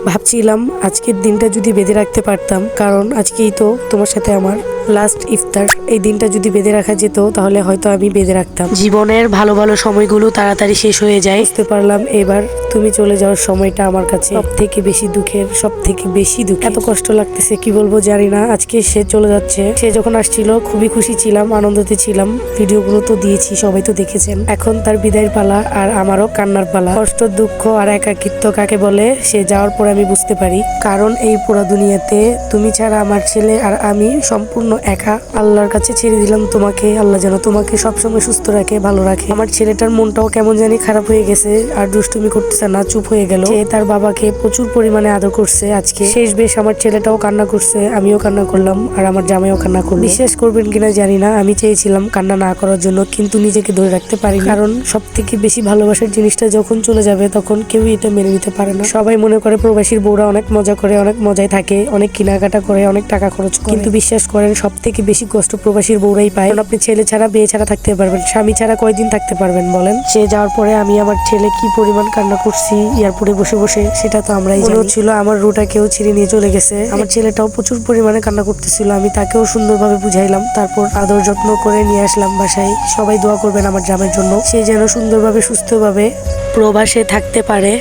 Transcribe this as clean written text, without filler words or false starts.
ভাবছিলাম আজকের দিনটা যদি বেঁধে রাখতে পারতাম, কারণ আজকেই তো তোমার সাথে আমার লাস্ট ইফতার। এই দিনটা যদি বেঁধে রাখা যেত তাহলে হয়তো আমি বেঁধে রাখতাম। জীবনের ভালো ভালো সময়গুলো তাড়াতাড়ি শেষ হয়ে যায়। বুঝতে পারলাম এবার তুমি চলে যাওয়ার সময়টা আমার কাছে সব থেকে বেশি দুঃখের, সব থেকে বেশি দুঃখ। এত কষ্ট লাগতেছে কি বলবো জানি না। আজকে সে চলে যাচ্ছে। সে যখন আসছিল খুবই খুশি ছিলাম, আনন্দতে ছিলাম। ভিডিওগুলো তো দিয়েছি, সবাই তো দেখেছেন। এখন তার বিদায়ের পালা, আর আমারও কান্নার পালা। কষ্ট, দুঃখ আর একাকিত্ব কাকে বলে সে যাওয়ার পর আমি বুঝতে পারি। কারণ এই পুরো দুনিয়াতে তুমি ছাড়া আমার ছেলে আর আমি সম্পূর্ণ একা। আল্লাহর কাছে ছেড়ে দিলাম তোমাকে। আল্লাহ যেন তোমাকে সবসময় সুস্থ রাখে, ভালো রাখে। আমার ছেলেটার মনটাও কেমন জানি খারাপ হয়ে গেছে, আর দুষ্টুমি করতেছে না, চুপ হয়ে গেল। সে তার বাবাকে প্রচুর পরিমাণে আদর করছে। আজকে শেষ বেশ আমার ছেলেটাও কান্না করছে, আমিও কান্না করলাম, আর আমার জামাইও কান্না করলো। বিশ্বাস করবেন কিনা জানি না, আমি চেয়েছিলাম কান্না না করার জন্য, কিন্তু নিজেকে ধরে রাখতে পারি। কারণ সব থেকে বেশি ভালোবাসার জিনিসটা যখন চলে যাবে তখন কেউই এটা মেনে নিতে পারে না। সবাই মনে করে প্রবাসীর বউরা অনেক মজা করে, অনেক মজায় থাকে, অনেক কেনাকাটা করে, অনেক টাকা খরচ করে, কিন্তু বিশ্বাস করেন সব থেকে বেশি কষ্ট প্রবাসীর বউরাই পায়। কারণ আপনি ছেলে ছাড়া, বিয়ে ছাড়া থাকতে পারবেন, স্বামী ছাড়া কয়দিন থাকতে পারবেন বলেন? সে যাওয়ার পরে আমি আমার ছেলে কি পরিমাণ কান্না করছি এয়ারপোর্টে বসে বসে, সেটা তো আমরাই জানি। ছিল আমার রুটা কেউ ছিঁড়ে নিয়ে চলে গেছে। আমার ছেলেটাও প্রচুর পরিমাণে কান্না করতেছিল, আমি তাকেও সুন্দরভাবে বুঝাইলাম, তারপর আদর যত্ন করে নিয়ে আসলাম বাসায়। সবাই দোয়া করবেন আমার জামাইয়ের জন্য, সে যেন সুন্দরভাবে সুস্থভাবে প্রবাসে থাকতে পারে।